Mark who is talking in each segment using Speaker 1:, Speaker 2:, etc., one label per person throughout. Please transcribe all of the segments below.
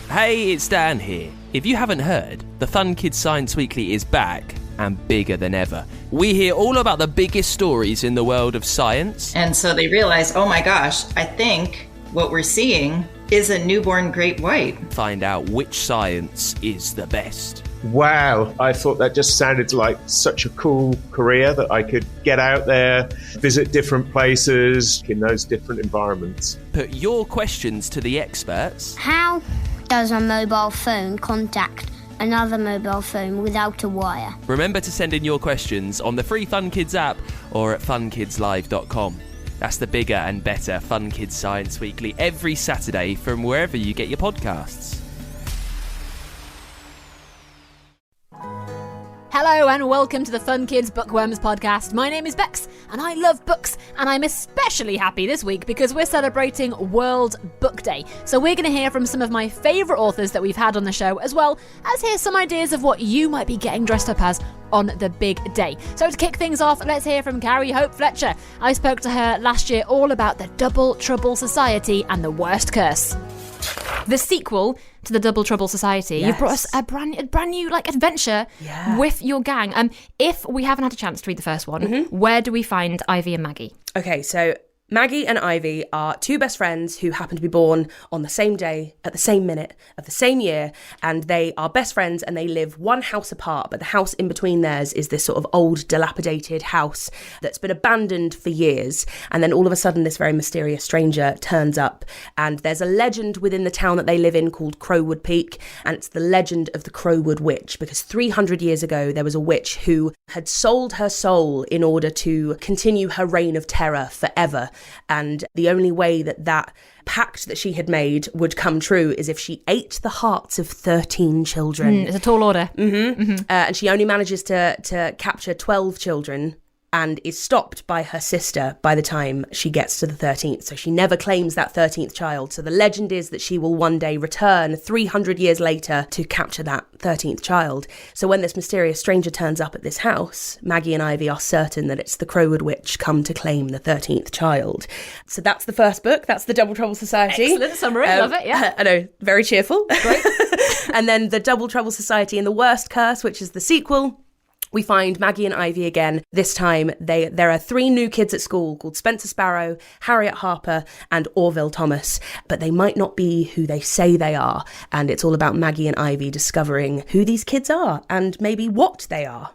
Speaker 1: Hey, it's Dan here. If you haven't heard, the Fun Kids Science Weekly is back and bigger than ever. We hear all about the biggest stories in the world of science.
Speaker 2: And so they realize, oh my gosh, I think what we're seeing is a newborn great white.
Speaker 1: Find out which science is the best.
Speaker 3: Wow, I thought that just sounded like such a cool career that I could get out there, visit different places in those different environments.
Speaker 1: Put your questions to the experts.
Speaker 4: How does a mobile phone contact another mobile phone without a wire?
Speaker 1: Remember to send in your questions on the free Fun Kids app or at funkidslive.com. That's the bigger and better Fun Kids Science Weekly every Saturday from wherever you get your podcasts.
Speaker 5: Hello and welcome to the Fun Kids Bookworms podcast. My name is Bex and I love books, and I'm especially happy this week because we're celebrating World Book Day. So we're going to hear from some of my favourite authors that we've had on the show, as well as hear some ideas of what you might be getting dressed up as on the big day. So to kick things off, let's hear from Carrie Fletcher. I spoke to her last year all about the Double Trouble Society and the Worst Curse. The sequel to the Double Trouble Society.
Speaker 6: Yes.
Speaker 5: You've brought us a brand new adventure with your gang. If we haven't had a chance to read the first one, where do we find Ivy and Maggie?
Speaker 6: Okay, so Maggie and Ivy are two best friends who happen to be born on the same day, at the same minute, of the same year, and they are best friends and they live one house apart, but the house in between theirs is this sort of old, dilapidated house that's been abandoned for years, and then all of a sudden this very mysterious stranger turns up, and there's a legend within the town that they live in called Crowwood Peak, and it's the legend of the Crowwood Witch, because 300 years ago there was a witch who had sold her soul in order to continue her reign of terror forever. And the only way that pact that she had made would come true is if she ate the hearts of 13 children.
Speaker 5: It's a tall order.
Speaker 6: And she only manages to capture 12 children and is stopped by her sister by the time she gets to the 13th. So she never claims that 13th child. So the legend is that she will one day return 300 years later to capture that 13th child. So when this mysterious stranger turns up at this house, Maggie and Ivy are certain that it's the Crowwood Witch come to claim the 13th child. So that's the first book. That's the Double Trouble Society.
Speaker 5: Excellent summary. Love it, yeah.
Speaker 6: I know, very cheerful.
Speaker 5: Great.
Speaker 6: And then the Double Trouble Society and the Worst Curse, which is the sequel. We find Maggie and Ivy again. This time, there are 3 new kids at school called Spencer Sparrow, Harriet Harper, and Orville Thomas. But they might not be who they say they are. And it's all about Maggie and Ivy discovering who these kids are and maybe what they are.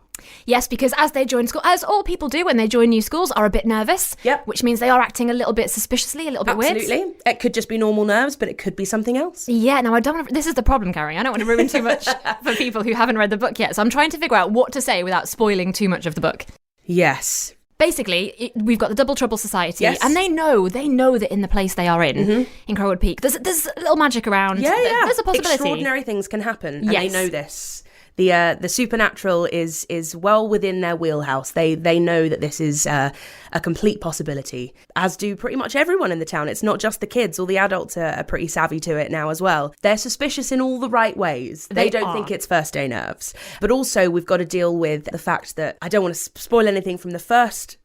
Speaker 5: Yes, because as they join school, as all people do when they join new schools, are a bit nervous.
Speaker 6: Yep.
Speaker 5: Which means they are acting a little bit suspiciously, a little bit weird.
Speaker 6: Absolutely. It could just be normal nerves, but it could be something else.
Speaker 5: Yeah, now I don't want to, this is the problem, Carrie. I don't want to ruin too much for people who haven't read the book yet. So I'm trying to figure out what to say without spoiling too much of the book.
Speaker 6: Yes.
Speaker 5: Basically, we've got the Double Trouble Society,
Speaker 6: yes.
Speaker 5: and they know that in the place they are in Crowwood Peak, there's a little magic around.
Speaker 6: Yeah.
Speaker 5: There's a possibility.
Speaker 6: Extraordinary things can happen, and
Speaker 5: yes.
Speaker 6: they know this. The supernatural is well within their wheelhouse. They know that this is a complete possibility, as do pretty much everyone in the town. It's not just the kids. All the adults are pretty savvy to it now as well. They're suspicious in all the right ways. They don't think it's first day nerves. But also we've got to deal with the fact that I don't want to spoil anything from the first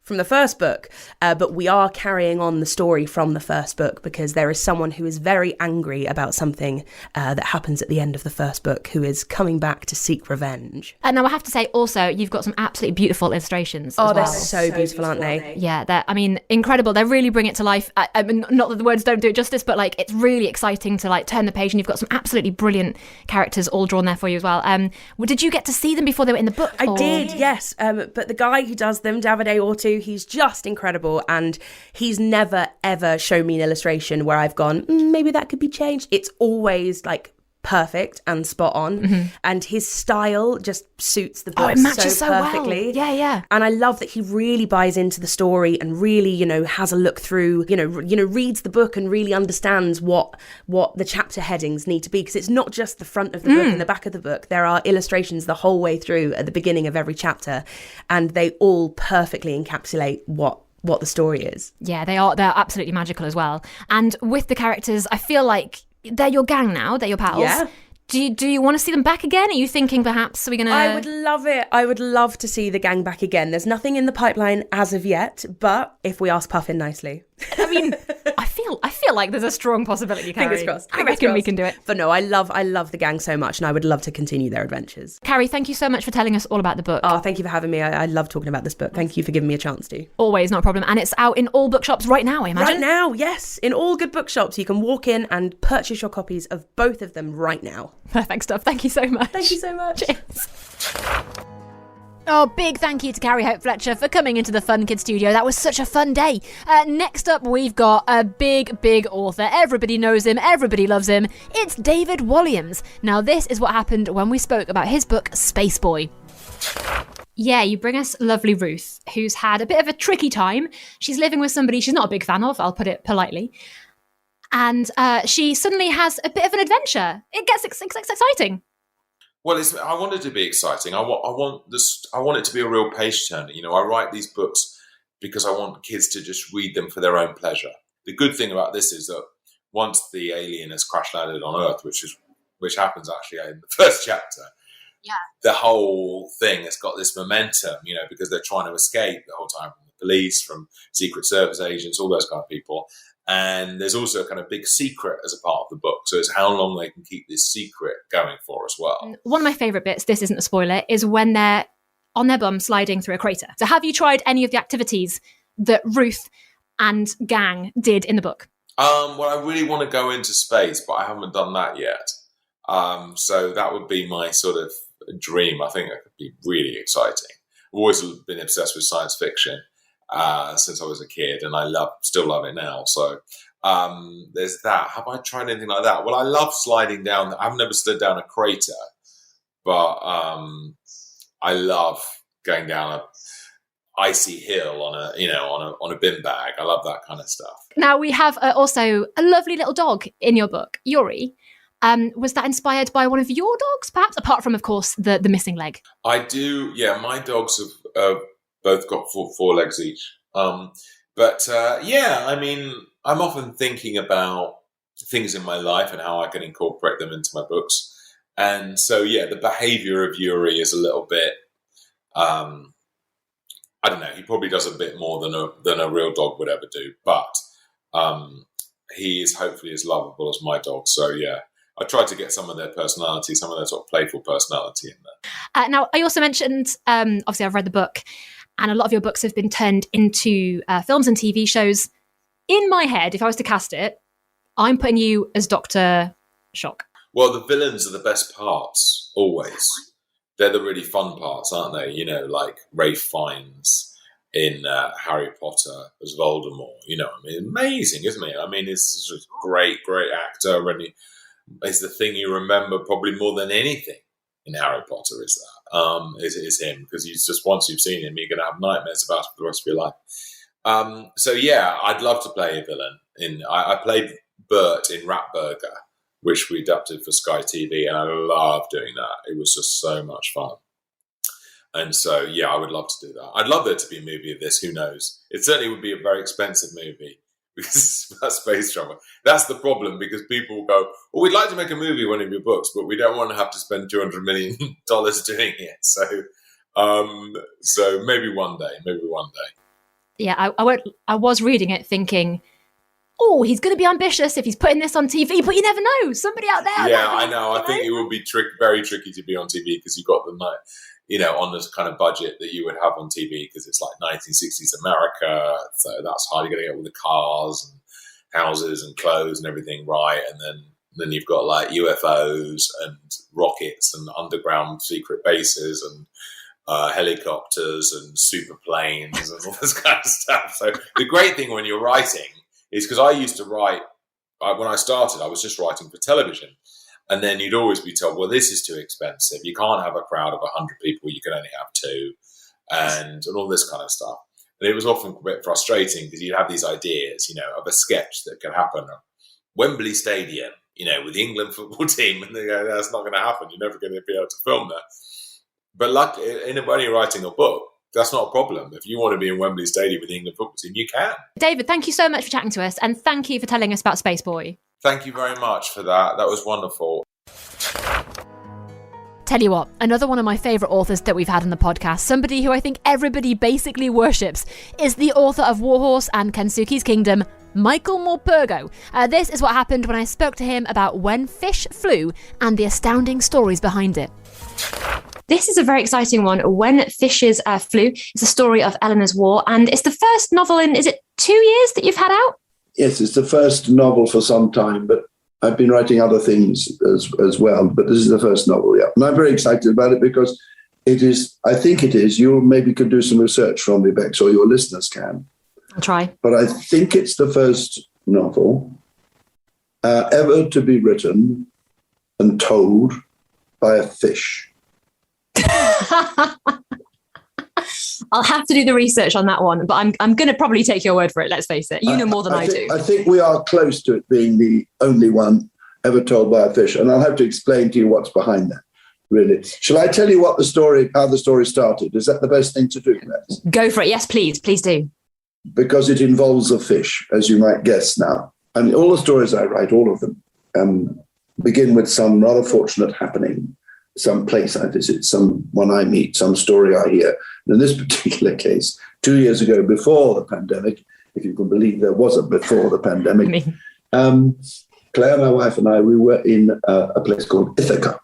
Speaker 6: book, but we are carrying on the story from the first book because there is someone who is very angry about something that happens at the end of the first book who is coming back to seek revenge.
Speaker 5: And now I have to say also, you've got some absolutely beautiful illustrations.
Speaker 6: Oh,
Speaker 5: as
Speaker 6: they're
Speaker 5: well.
Speaker 6: so beautiful, aren't they?
Speaker 5: Yeah, they're, incredible. They really bring it to life. I mean, not that the words don't do it justice, but it's really exciting to turn the page, and you've got some absolutely brilliant characters all drawn there for you as well. Did you get to see them before they were in the book?
Speaker 6: I did, yes. But the guy who does them, Davide Ortu, he's just incredible, and he's never ever shown me an illustration where I've gone, maybe that could be changed. It's always perfect and spot on, and his style just suits the book
Speaker 5: it matches so
Speaker 6: perfectly.
Speaker 5: Well. Yeah.
Speaker 6: And I love that he really buys into the story and really, has a look through, reads the book and really understands what the chapter headings need to be, because it's not just the front of the book and the back of the book. There are illustrations the whole way through at the beginning of every chapter, and they all perfectly encapsulate what the story is.
Speaker 5: Yeah, they're absolutely magical as well. And with the characters, I feel like they're your gang now, they're your pals.
Speaker 6: Yeah.
Speaker 5: Do you want to see them back again? Are you thinking perhaps we're going to...
Speaker 6: I would love it. I would love to see the gang back again. There's nothing in the pipeline as of yet, but if we ask Puffin nicely.
Speaker 5: I feel feel like there's a strong possibility, Carrie.
Speaker 6: Fingers crossed.
Speaker 5: I reckon we can do it.
Speaker 6: But no, I love the gang so much, and I would love to continue their adventures.
Speaker 5: Carrie, thank you so much for telling us all about the book.
Speaker 6: Oh, thank you for having me. I love talking about this book. Thank you for giving me a chance to.
Speaker 5: Always, not a problem. And it's out in all bookshops right now, I imagine.
Speaker 6: Right now, yes. In all good bookshops, you can walk in and purchase your copies of both of them right now.
Speaker 5: Perfect stuff. Thank you so much.
Speaker 6: Thank you so much.
Speaker 5: Cheers. Oh, big thank you to Carrie Hope Fletcher for coming into the Fun Kids studio. That was such a fun day. Next up, we've got a big author. Everybody knows him. Everybody loves him. It's David Walliams. Now, this is what happened when we spoke about his book, Space Boy. Yeah, you bring us lovely Ruth, who's had a bit of a tricky time. She's living with somebody she's not a big fan of, I'll put it politely. And she suddenly has a bit of an adventure. It gets exciting.
Speaker 7: Well, I want it to be exciting. I want it to be a real page turner. You know, I write these books because I want kids to just read them for their own pleasure. The good thing about this is that once the alien has crash landed on Earth, which happens actually in the first chapter, the whole thing has got this momentum. You know, because they're trying to escape the whole time from the police, from Secret Service agents, all those kind of people. And there's also a kind of big secret as a part of the book. So it's how long they can keep this secret going for as well.
Speaker 5: One of my favourite bits, this isn't a spoiler, is when they're on their bum sliding through a crater. So have you tried any of the activities that Ruth and gang did in the book?
Speaker 7: Well, I really want to go into space, but I haven't done that yet. So that would be my sort of dream. I think that could be really exciting. I've always been obsessed with science fiction. Since I was a kid, and I still love it now. So there's that. Have I tried anything like that? Well, I love sliding down. I've never slid down a crater, but I love going down a icy hill on a bin bag. I love that kind of stuff.
Speaker 5: Now we have also a lovely little dog in your book, Yuri. Was that inspired by one of your dogs, perhaps? Apart from, of course, the missing leg.
Speaker 7: I do. Yeah, my dogs have. Both got four legs each. I mean, I'm often thinking about things in my life and how I can incorporate them into my books. And so, the behaviour of Yuri is a little bit, I don't know, he probably does a bit more than a real dog would ever do. But he is hopefully as lovable as my dog. So, I tried to get some of their personality, some of their sort of playful personality in there.
Speaker 5: Now, I also mentioned, obviously I've read the book, and a lot of your books have been turned into films and TV shows. In my head, if I was to cast it, I'm putting you as Dr. Shock.
Speaker 7: Well, the villains are the best parts, always. They're the really fun parts, aren't they? You know, like Ralph Fiennes in Harry Potter as Voldemort. You know, I mean, amazing, isn't he? I mean, he's just a great actor, and he's the thing you remember probably more than anything in Harry Potter is that. Is him, because he's just, once you've seen him, you're going to have nightmares about him for the rest of your life. I'd love to play a villain. I played Bert in Ratburger, which we adapted for Sky TV, and I love doing that. It was just so much fun. And so, I would love to do that. I'd love there to be a movie of this, who knows? It certainly would be a very expensive movie, because it's about space travel. That's the problem, because people will go, well, we'd like to make a movie of one of your books, but we don't want to have to spend $200 million doing it. So maybe one day.
Speaker 5: Yeah, I was reading it thinking, oh, he's going to be ambitious if he's putting this on TV, but you never know. Somebody out there.
Speaker 7: Yeah, I know. I think it would be very tricky to be on TV, because you've got on this kind of budget that you would have on TV, because it's like 1960s America, so that's hard. You're going to get all the cars and houses and clothes and everything right, and then you've got like UFOs and rockets and underground secret bases and helicopters and super planes and all this kind of stuff. So the great thing when you're writing is, because I used to write, when I started, I was just writing for television. And then you'd always be told, well, this is too expensive. You can't have a crowd of 100 people. You can only have 2, and all this kind of stuff. And it was often a bit frustrating, because you'd have these ideas, of a sketch that could happen at Wembley Stadium, with the England football team. And they go, that's not going to happen. You're never going to be able to film that. But luckily, when you're writing a book, that's not a problem. If you want to be in Wembley Stadium with the England football team, you can.
Speaker 5: David, thank you so much for chatting to us. And thank you for telling us about Space Boy.
Speaker 7: Thank you very much for that. That was wonderful.
Speaker 5: Tell you what, another one of my favourite authors that we've had on the podcast, somebody who I think everybody basically worships, is the author of Warhorse and Kensuke's Kingdom, Michael Morpurgo. This is what happened when I spoke to him about when fish flew and the astounding stories behind it.
Speaker 8: This is a very exciting one. When Fishes Flew. It's a story of Eleanor's War, and it's the first novel in, is it 2 years that you've had out?
Speaker 9: Yes, it's the first novel for some time, but I've been writing other things as well. But this is the first novel, yeah. And I'm very excited about it because it is, I think it is, you maybe could do some research from me, Bex, or your listeners can.
Speaker 8: I'll try.
Speaker 9: But I think it's the first novel ever to be written and told by a fish.
Speaker 8: I'll have to do the research on that one, but I'm going to probably take your word for it, let's face it. You know more than I do.
Speaker 9: I think we are close to it being the only one ever told by a fish, and I'll have to explain to you what's behind that, really. Shall I tell you how the story started? Is that the best thing to do, Max?
Speaker 8: Go for it. Yes, please do.
Speaker 9: Because it involves a fish, as you might guess now. And all the stories I write, all of them, begin with some rather fortunate happening, some place I visit, someone I meet, some story I hear. And in this particular case, 2 years ago, before the pandemic, if you can believe there was a before the pandemic, Claire, my wife, and I, we were in a place called Ithaca,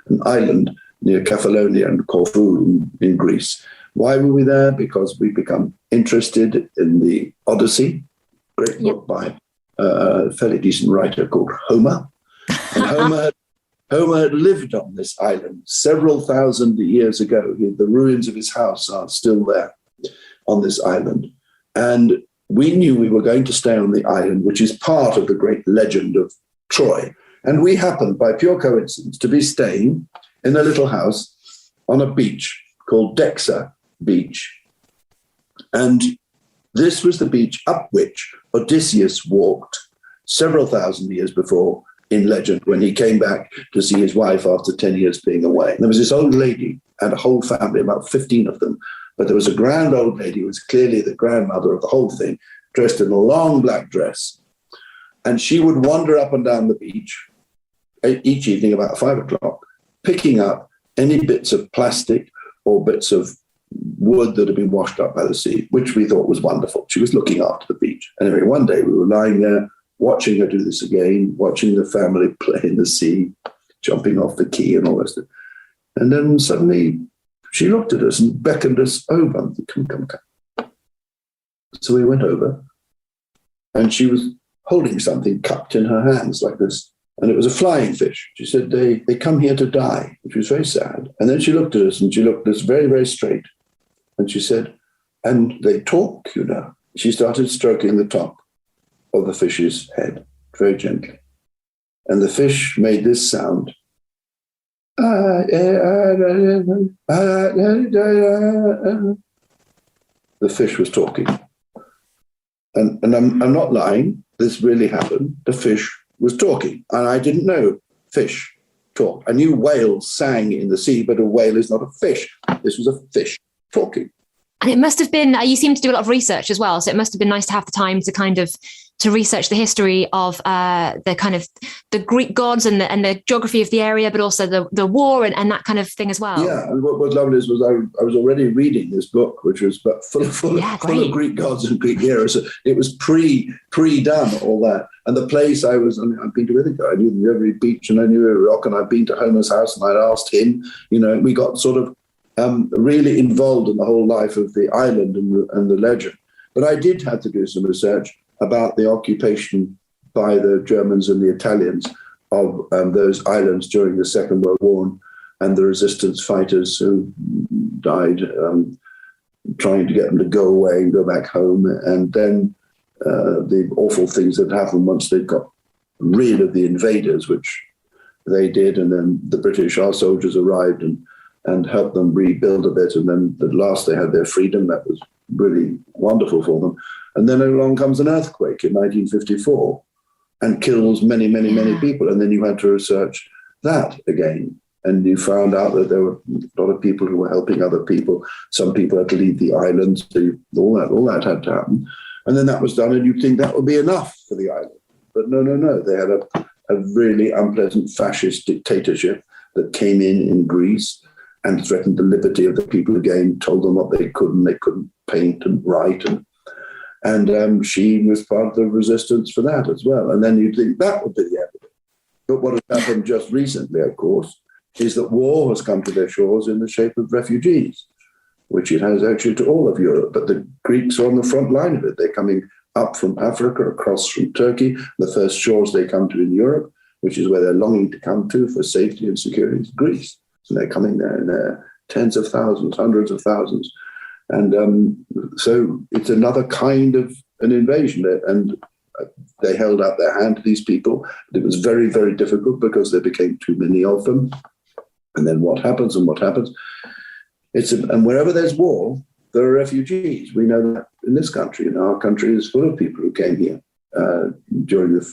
Speaker 9: an island near Kefalonia and Corfu in Greece. Why were we there? Because we become interested in the Odyssey, great book by a fairly decent writer called Homer. And Homer had lived on this island several thousand years ago. The ruins of his house are still there on this island. And we knew we were going to stay on the island, which is part of the great legend of Troy. And we happened, by pure coincidence, to be staying in a little house on a beach called Bex'S Beach. And this was the beach up which Odysseus walked several thousand years before in legend when he came back to see his wife after 10 years being away. And there was this old lady and a whole family, about 15 of them. But there was a grand old lady who was clearly the grandmother of the whole thing, dressed in a long black dress. And she would wander up and down the beach each evening about 5 o'clock, picking up any bits of plastic or bits of wood that had been washed up by the sea, which we thought was wonderful. She was looking after the beach. Anyway, one day we were lying there, watching her do this again, watching the family play in the sea, jumping off the quay and all this. And then suddenly she looked at us and beckoned us over. And said, come. So we went over, and she was holding something cupped in her hands like this. And it was a flying fish. She said, they come here to die, which was very sad. And then she looked at us, and she looked at us very, very straight. And she said, and they talk, you know. She started stroking the top of the fish's head very gently. And the fish made this sound. The fish was talking. And I'm not lying. This really happened. The fish was talking. And I didn't know fish talk. I knew whales sang in the sea, but a whale is not a fish. This was a fish talking.
Speaker 8: And it must have been, you seem to do a lot of research as well, so it must have been nice to have the time to research the history of the Greek gods and the geography of the area, but also the war and that kind of thing as well.
Speaker 9: Yeah, and what was lovely was I was already reading this book, which was full of Greek gods and Greek heroes. So it was pre-done, all that. And the place I've been to Ithaca. I knew every beach and I knew every rock, and I'd been to Homer's house and I'd asked him, we got sort of really involved in the whole life of the island and the legend. But I did have to do some research about the occupation by the Germans and the Italians of those islands during the Second World War, and the resistance fighters who died trying to get them to go away and go back home, and then the awful things that happened once they'd got rid of the invaders, which they did, and then the British, our soldiers, arrived and helped them rebuild a bit, and then at last they had their freedom. That was really wonderful for them. And then along comes an earthquake in 1954 and kills many, many, many people. And then you had to research that again. And you found out that there were a lot of people who were helping other people. Some people had to leave the island. So all that had to happen. And then that was done, and you'd think that would be enough for the island. But no. They had a really unpleasant fascist dictatorship that came in Greece and threatened the liberty of the people again, told them what they couldn't paint and write. And she was part of the resistance for that as well. And then you'd think that would be the end of it. But what has happened just recently, of course, is that war has come to their shores in the shape of refugees, which it has actually to all of Europe. But the Greeks are on the front line of it. They're coming up from Africa, across from Turkey. The first shores they come to in Europe, which is where they're longing to come to for safety and security, is Greece. So they're coming there in their tens of thousands, hundreds of thousands. And so it's another kind of an invasion. And they held out their hand to these people. But it was very, very difficult because there became too many of them. And then what happens and what happens? And wherever there's war, there are refugees. We know that in this country. And our country is full of people who came here during the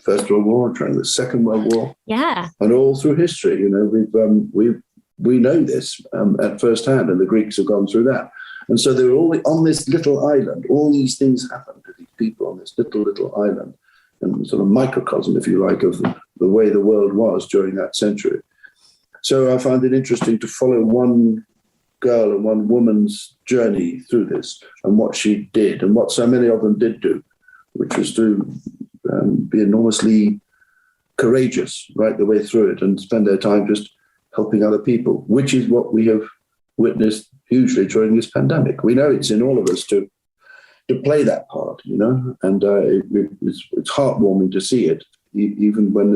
Speaker 9: First World War, during the Second World War.
Speaker 8: Yeah. And
Speaker 9: all through history. You know, we know this at first hand, and the Greeks have gone through that. And so they're all on this little island. All these things happen to these people on this little island, and sort of microcosm, if you like, of the way the world was during that century. So I find it interesting to follow one girl and one woman's journey through this and what she did and what so many of them did do, which was to be enormously courageous right the way through it and spend their time just helping other people, which is what we have witnessed hugely during this pandemic. We know it's in all of us to play that part, you know, and it's heartwarming to see it, even when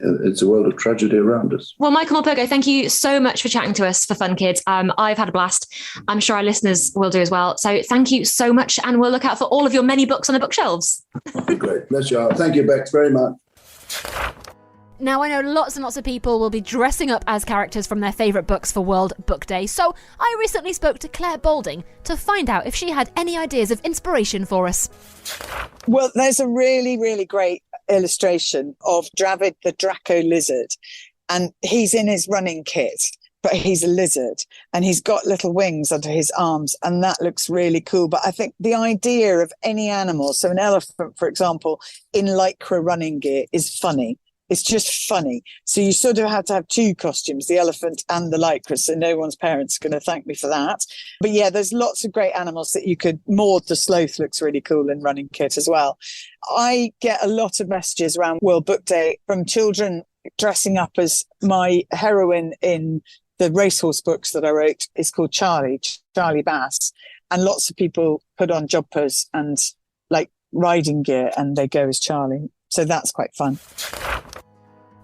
Speaker 9: it's a world of tragedy around us.
Speaker 8: Well, Michael Morpurgo, thank you so much for chatting to us for Fun Kids. I've had a blast. I'm sure our listeners will do as well. So thank you so much, and we'll look out for all of your many books on the bookshelves.
Speaker 9: Great. Bless you. Thank you, Bex, very much.
Speaker 5: Now, I know lots and lots of people will be dressing up as characters from their favourite books for World Book Day, so I recently spoke to Clare Balding to find out if she had any ideas of inspiration for us.
Speaker 10: Well, there's a really, really great illustration of Dravid the Draco lizard, and he's in his running kit, but he's a lizard, and he's got little wings under his arms, and that looks really cool. But I think the idea of any animal, so an elephant, for example, in lycra running gear is funny. It's just funny. So you sort of have to have two costumes, the elephant and the lycra. So no one's parents are going to thank me for that. But yeah, there's lots of great animals that you could. Maud the sloth looks really cool in running kit as well. I get a lot of messages around World Book Day from children dressing up as my heroine in the racehorse books that I wrote is called Charlie Bass. And lots of people put on jumpers and like riding gear and they go as Charlie. So that's quite fun.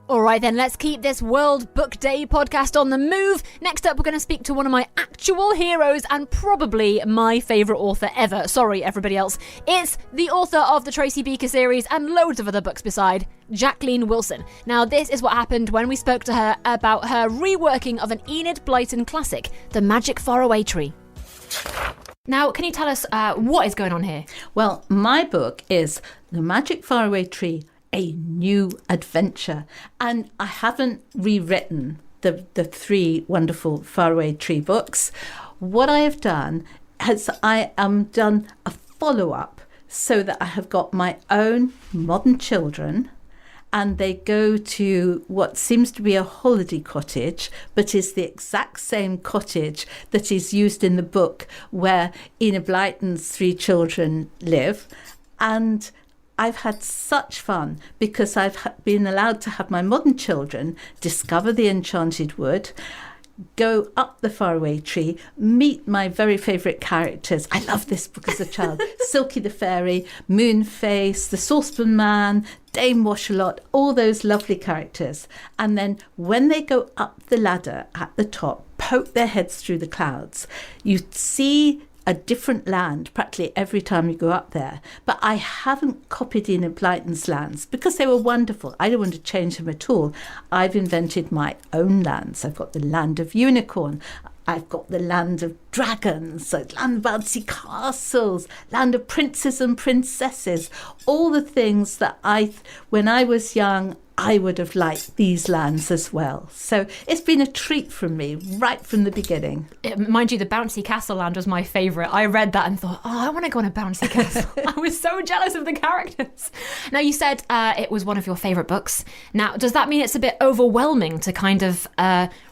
Speaker 5: All right, then, let's keep this World Book Day podcast on the move. Next up, we're going to speak to one of my actual heroes and probably my favourite author ever. Sorry, everybody else. It's the author of the Tracy Beaker series and loads of other books beside, Jacqueline Wilson. Now, this is what happened when we spoke to her about her reworking of an Enid Blyton classic, The Magic Faraway Tree. Now, can you tell us what is going on here?
Speaker 11: Well, my book is The Magic Faraway Tree, a new adventure. And I haven't rewritten the three wonderful Faraway Tree books. What I have done is I done a follow-up so that I have got my own modern children, and they go to what seems to be a holiday cottage, but is the exact same cottage that is used in the book where Enid Blyton's three children live. And I've had such fun because I've been allowed to have my modern children discover the enchanted wood, go up the faraway tree, meet my very favourite characters. I love this book as a child. Silky the Fairy, Moonface, the Saucepan Man, Dame Washalot, all those lovely characters. And then when they go up the ladder at the top, poke their heads through the clouds, you see a different land practically every time you go up there. But I haven't copied Enid Blyton's lands because they were wonderful. I don't want to change them at all. I've invented my own lands. I've got the land of unicorn. I've got the land of dragons, land of bouncy castles, land of princes and princesses, all the things that when I was young, I would have liked these lands as well. So it's been a treat from me right from the beginning.
Speaker 5: Mind you, the bouncy castle land was my favourite. I read that and thought, I want to go on a bouncy castle. I was so jealous of the characters. Now, you said it was one of your favourite books. Now, does that mean it's a bit overwhelming to kind of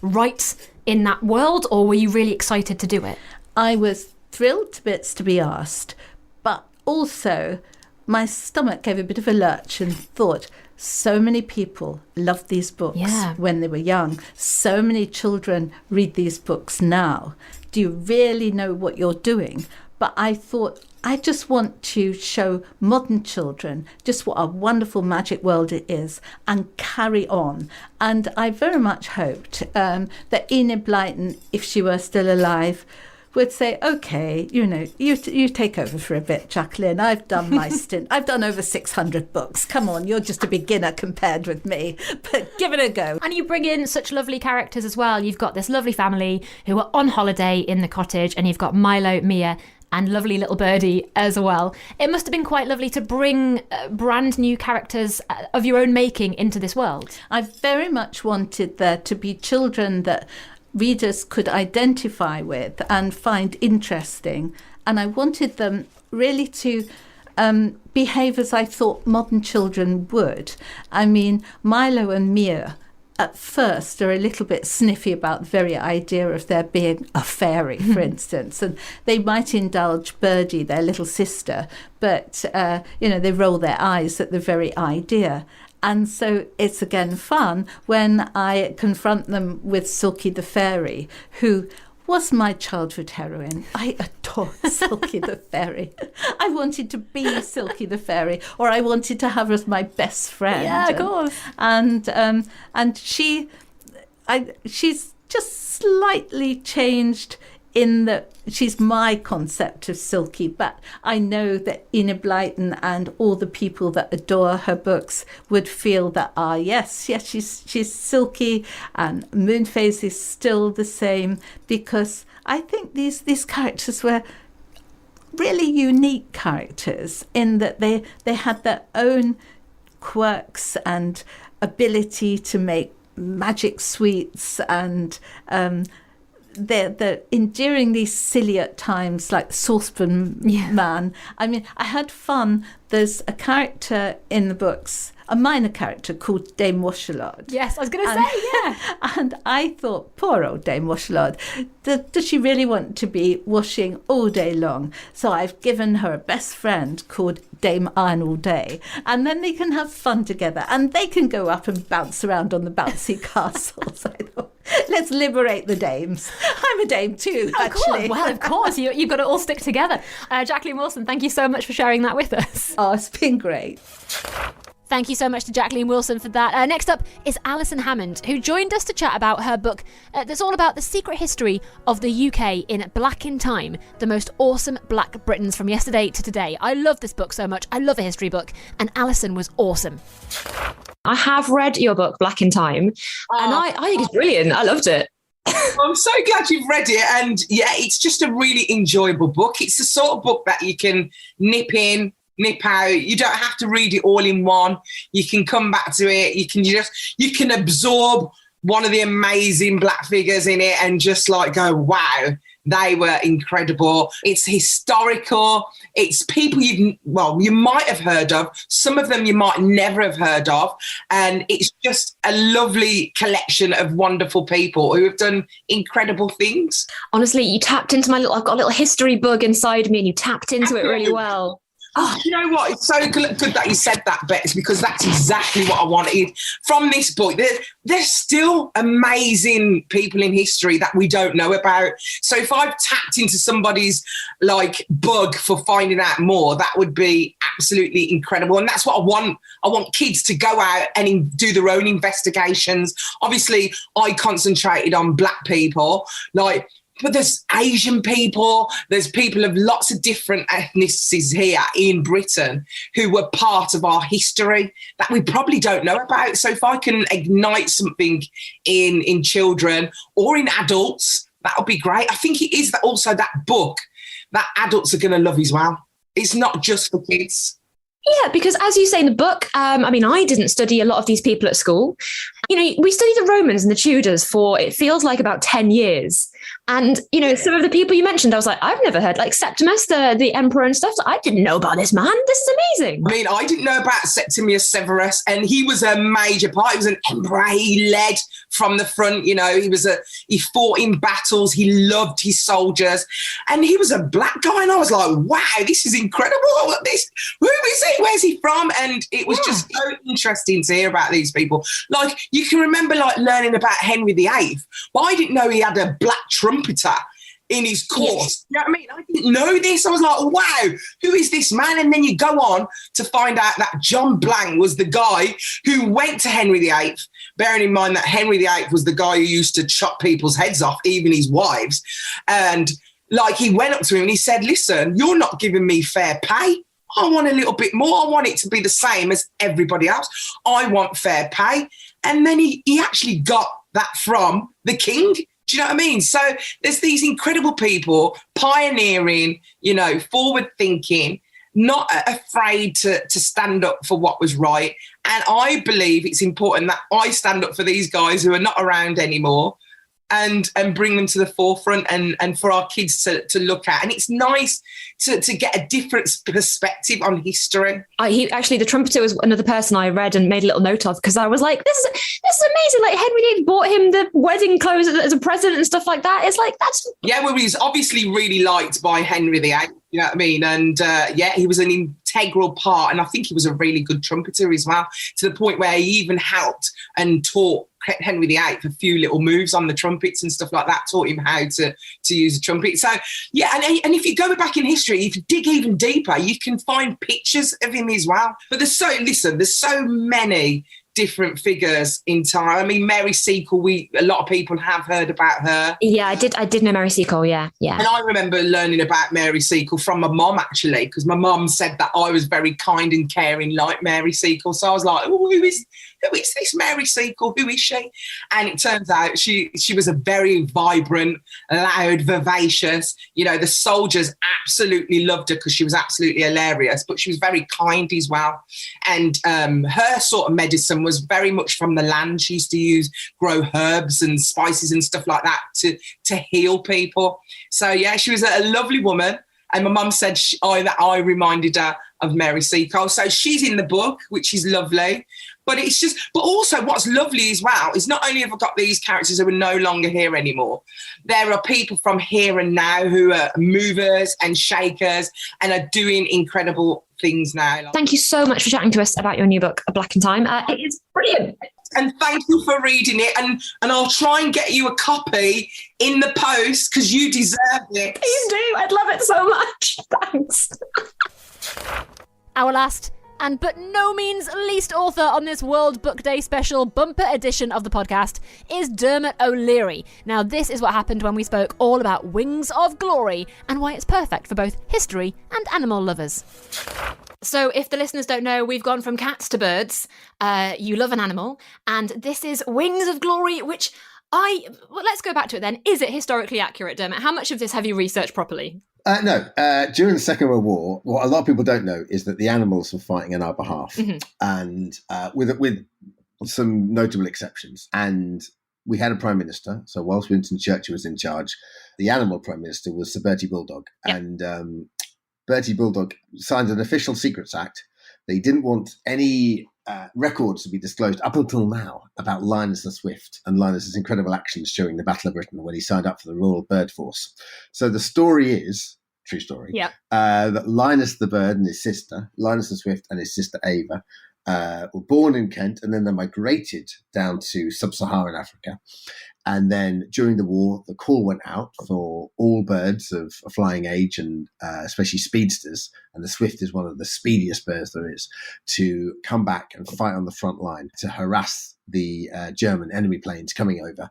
Speaker 5: write in that world, or were you really excited to do it?
Speaker 11: I was thrilled to bits to be asked, but also, my stomach gave a bit of a lurch and thought, so many people loved these books when they were young. So many children read these books now. Do you really know what you're doing? But I thought, I just want to show modern children just what a wonderful magic world it is and carry on. And I very much hoped that Enid Blyton, if she were still alive, would say, okay, you take over for a bit, Jacqueline. I've done my stint. I've done over 600 books. Come on, you're just a beginner compared with me, but give it a go.
Speaker 5: And you bring in such lovely characters as well. You've got this lovely family who are on holiday in the cottage, and you've got Milo, Mia, and lovely little Birdie as well. It must have been quite lovely to bring brand new characters of your own making into this world.
Speaker 11: I very much wanted there to be children that readers could identify with and find interesting. And I wanted them really to behave as I thought modern children would. I mean, Milo and Mia at first are a little bit sniffy about the very idea of there being a fairy, for instance, and they might indulge Birdie, their little sister, but, they roll their eyes at the very idea. And so it's again fun when I confront them with Silky the Fairy, who was my childhood heroine. I adore Silky the Fairy. I wanted to be Silky the Fairy, or I wanted to have her as my best friend.
Speaker 5: Yeah, of course.
Speaker 11: And she's just slightly changed in that she's my concept of Silky, but I know that Enid Blyton and all the people that adore her books would feel that, yes, she's Silky, and Moonface is still the same, because I think these characters were really unique characters in that they had their own quirks and ability to make magic sweets, and they're enduring these silly at times, like the Saucepan Man. I mean, I had fun. There's a character in the books, a minor character called Dame Washalot.
Speaker 5: Yes, I was going to say, yeah.
Speaker 11: And I thought, poor old Dame Washalot, does she really want to be washing all day long? So I've given her a best friend called Dame Iron All Day, and then they can have fun together, and they can go up and bounce around on the bouncy castles. I thought, let's liberate the dames. I'm a dame too, actually.
Speaker 5: Well, of course. You've got to all stick together. Jacqueline Wilson, thank you so much for sharing that with us.
Speaker 11: Oh, it's been great.
Speaker 5: Thank you so much to Jacqueline Wilson for that. Next up is Alison Hammond, who joined us to chat about her book that's all about the secret history of the UK in Black in Time, the most awesome Black Britons from yesterday to today. I love this book so much. I love a history book, and Alison was awesome.
Speaker 8: I have read your book, Black in Time, and I think it's brilliant. I loved it.
Speaker 12: I'm so glad you've read it, and it's just a really enjoyable book. It's the sort of book that you can nip in, nip out. You don't have to read it all in one. You can come back to it. You can absorb one of the amazing Black figures in it and just like go, wow, they were incredible. It's historical. It's people you might have heard of. Some of them you might never have heard of. And it's just a lovely collection of wonderful people who have done incredible things.
Speaker 8: Honestly, you tapped into I've got a little history bug inside me, and you tapped into it really well.
Speaker 12: Oh, you know what? It's so good that you said that, Bex, because that's exactly what I wanted from this book. There's still amazing people in history that we don't know about. So if I've tapped into somebody's bug for finding out more, that would be absolutely incredible. And that's what I want. I want kids to go out and do their own investigations. Obviously, I concentrated on Black people, but there's Asian people, there's people of lots of different ethnicities here in Britain who were part of our history that we probably don't know about. So if I can ignite something in children or in adults, that would be great. I think it is also that book that adults are going to love as well. It's not just for kids.
Speaker 8: Yeah, because as you say in the book, I didn't study a lot of these people at school. We study the Romans and the Tudors for, it feels like, about 10 years. And, some of the people you mentioned, I was like, I've never heard, like Septimus, the emperor and stuff. I didn't know about this man. This is amazing.
Speaker 12: I mean, I didn't know about Septimius Severus, and he was a major part. He was an emperor. He led from the front, he fought in battles. He loved his soldiers, and he was a black guy. And I was like, wow, this is incredible. Who is he? Where's he from? And it was just so interesting to hear about these people. Like, you can remember like learning about Henry VIII, but I didn't know he had a black trumpeter in his court. Yes. You know what I mean? I didn't know this. I was like, wow, who is this man? And then you go on to find out that John Blank was the guy who went to Henry VIII, bearing in mind that Henry VIII was the guy who used to chop people's heads off, even his wives. And like, he went up to him and he said, listen, you're not giving me fair pay. I want a little bit more. I want it to be the same as everybody else. I want fair pay. And then he actually got that from the king. Do you know what I mean? So there's these incredible people pioneering, forward thinking, not afraid to stand up for what was right. And I believe it's important that I stand up for these guys who are not around anymore and bring them to the forefront and for our kids to look at. And it's nice to get a different perspective on history.
Speaker 8: The trumpeter was another person I read and made a little note of, because I was like, this is amazing. Like, Henry VIII bought him the wedding clothes as a present and stuff like that. It's like, that's...
Speaker 12: Yeah, well, he's obviously really liked by Henry VIII, you know what I mean? And he was an integral part. And I think he was a really good trumpeter as well, to the point where he even helped and taught Henry VIII a few little moves on the trumpets and stuff like that, taught him how to use a trumpet. So, yeah, and if you go back in history, if you dig even deeper, you can find pictures of him as well. But there's so many different figures in time. I mean, Mary Seacole, a lot of people have heard about her.
Speaker 8: Yeah, I did know Mary Seacole, yeah.
Speaker 12: And I remember learning about Mary Seacole from my mum, actually, because my mum said that I was very kind and caring like Mary Seacole. So I was like, who is this Mary Seacole? Who is she? And it turns out she was a very vibrant, loud, vivacious. The soldiers absolutely loved her because she was absolutely hilarious, but she was very kind as well. And her sort of medicine was very much from the land. She used to grow herbs and spices and stuff like that to heal people. So, yeah, she was a lovely woman. And my mum said that I reminded her of Mary Seacole. So she's in the book, which is lovely. But also what's lovely as well is not only have I got these characters who are no longer here anymore, there are people from here and now who are movers and shakers and are doing incredible things now.
Speaker 8: Thank you so much for chatting to us about your new book, A Black in Time. It is brilliant.
Speaker 12: And thank you for reading it. And I'll try and get you a copy in the post because you deserve it.
Speaker 8: Please do. I'd love it so much. Thanks.
Speaker 5: Our last and but no means least author on this World Book Day special bumper edition of the podcast is Dermot O'Leary. Now, this is what happened when we spoke all about Wings of Glory and why it's perfect for both history and animal lovers. So if the listeners don't know, we've gone from cats to birds. You love an animal. And this is Wings of Glory, which let's go back to it then. Is it historically accurate, Dermot? How much of this have you researched properly?
Speaker 13: No. During the Second World War, what a lot of people don't know is that the animals were fighting on our behalf, and with some notable exceptions. And we had a prime minister. So whilst Winston Churchill was in charge, the animal prime minister was Sir Bertie Bulldog. Yep. And Bertie Bulldog signed an official Secrets Act. They didn't want any records to be disclosed up until now about Linus the Swift and Linus's incredible actions during the Battle of Britain when he signed up for the Royal Bird Force. So the story is, true story, that Linus the Bird and his sister, Linus the Swift and his sister Ava, were born in Kent, and then they migrated down to sub-Saharan Africa. And then during the war, the call went out for all birds of a flying age, and especially speedsters, and the Swift is one of the speediest birds there is, to come back and fight on the front line to harass the German enemy planes coming over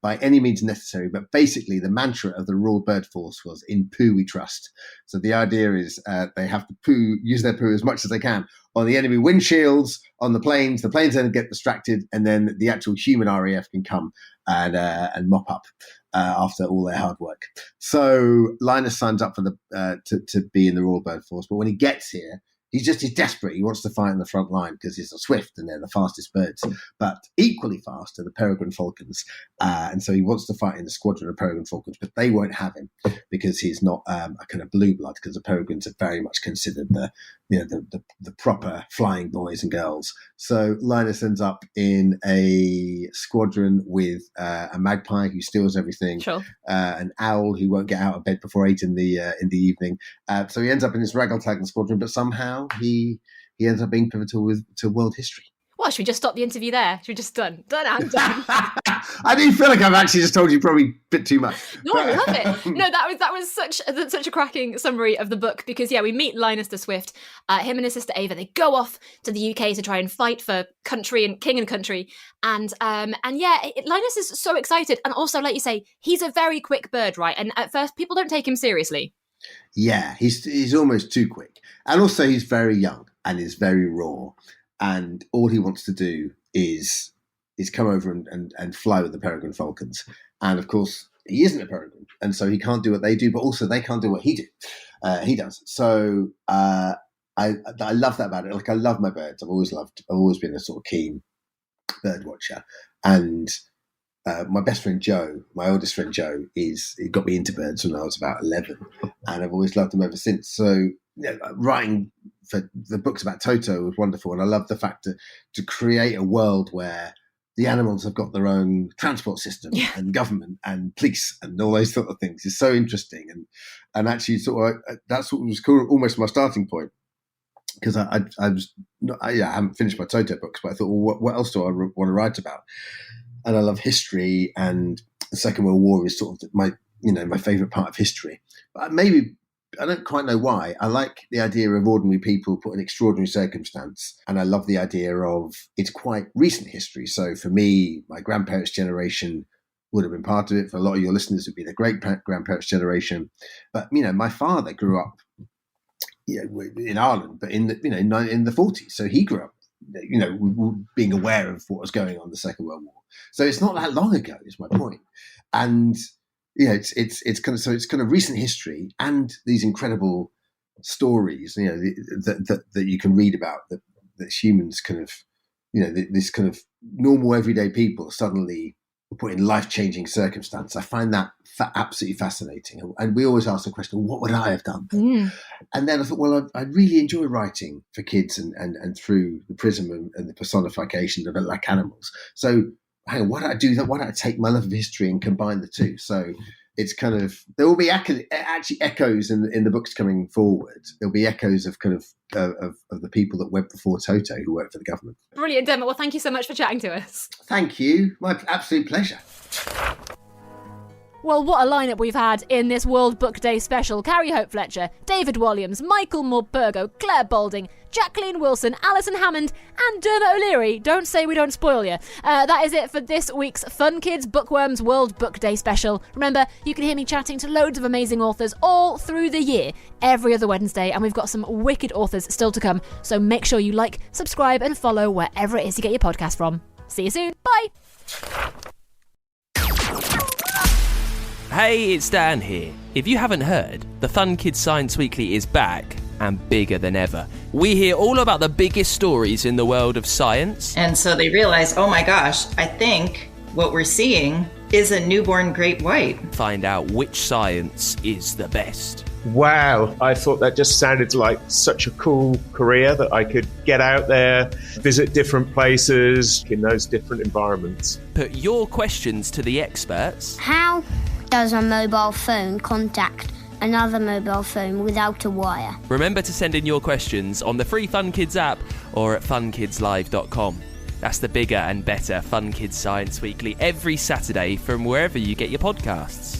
Speaker 13: by any means necessary. But basically, the mantra of the Royal Bird Force was, "In poo we trust." So the idea is they have to use their poo as much as they can on the enemy windshields, on the planes. The planes then get distracted, and then the actual human RAF can come and mop up after all their hard work. So Linus signs up for to be in the Royal Bird Force, but when he gets here, He's desperate. He wants to fight in the front line because he's a swift and they're the fastest birds. But equally fast are the peregrine falcons. And so he wants to fight in the squadron of peregrine falcons, but they won't have him because he's not a kind of blue blood, because the peregrines are very much considered the proper flying boys and girls. So Linus ends up in a squadron with a magpie who steals everything, an owl who won't get out of bed before 8 in the evening. So he ends up in this raggle-taggle squadron, but somehow he ends up being pivotal to world history.
Speaker 5: Well, should we just stop the interview there? Should we just done and done?
Speaker 13: I do feel like I've actually just told you probably a bit too much.
Speaker 5: No, I love it. No, that was such a cracking summary of the book, because we meet Linus the Swift. Him and his sister Ava, they go off to the UK to try and fight for country and king and country. And Linus is so excited, and also, like you say, he's a very quick bird, right? And at first, people don't take him seriously.
Speaker 13: Yeah, he's almost too quick, and also he's very young and is very raw. And all he wants to do is come over and fly with the peregrine falcons. And of course, he isn't a peregrine, and so he can't do what they do, but also they can't do what he does. So I love that about it. Like, I love my birds. I've always been a sort of keen bird watcher. And my best friend Joe, my oldest friend Joe, he got me into birds when I was about 11, and I've always loved them ever since. So writing for the books about Toto was wonderful, and I love the fact to create a world where the animals have got their own transport system and government and police and all those sort of things is so interesting, and actually that's what was cool, almost my starting point, because I haven't finished my Toto books, but I thought, well, what else do I want to write about? And I love history, and the Second World War is sort of my favourite part of history. But maybe, I don't quite know why, I like the idea of ordinary people put in extraordinary circumstance. And I love the idea of, it's quite recent history. So for me, my grandparents' generation would have been part of it. For a lot of your listeners, it would be the great grandparents' generation. But, my father grew up in Ireland, but in the 40s. So he grew up, being aware of what was going on in the Second World War. So it's not that long ago, is my point. And it's kind of recent history and these incredible stories, that you can read about, that humans kind of, this kind of normal everyday people suddenly were put in life-changing circumstance. I find that absolutely fascinating. And we always ask the question, what would I have done? And then I thought, well, I really enjoy writing for kids and through the prism and the personification of like animals. So hang on, why don't I do that? Why don't I take my love of history and combine the two? So it's kind of, there will be actually echoes in the books coming forward. There'll be echoes of kind of the people that went before Toto, who worked for the government.
Speaker 5: Brilliant, Dermot. Well, thank you so much for chatting to us.
Speaker 13: Thank you. My absolute pleasure.
Speaker 5: Well, what a lineup we've had in this World Book Day special. Carrie Fletcher, David Walliams, Michael Morpurgo, Clare Balding, Jacqueline Wilson, Alison Hammond, and Dermot O'Leary. Don't say we don't spoil you. That is it for this week's Fun Kids Bookworms World Book Day special. Remember, you can hear me chatting to loads of amazing authors all through the year, every other Wednesday, and we've got some wicked authors still to come. So make sure you like, subscribe, and follow wherever it is you get your podcast from. See you soon. Bye.
Speaker 1: Hey, it's Dan here. If you haven't heard, the Fun Kids Science Weekly is back and bigger than ever. We hear all about the biggest stories in the world of science.
Speaker 2: And so they realize, oh my gosh, I think what we're seeing is a newborn great white.
Speaker 1: Find out which science is the best.
Speaker 3: Wow, I thought that just sounded like such a cool career, that I could get out there, visit different places in those different environments.
Speaker 1: Put your questions to the experts.
Speaker 4: How does a mobile phone contact another mobile phone without a wire?
Speaker 1: Remember to send in your questions on the free Fun Kids app or at funkidslive.com. That's the bigger and better Fun Kids Science Weekly every Saturday from wherever you get your podcasts.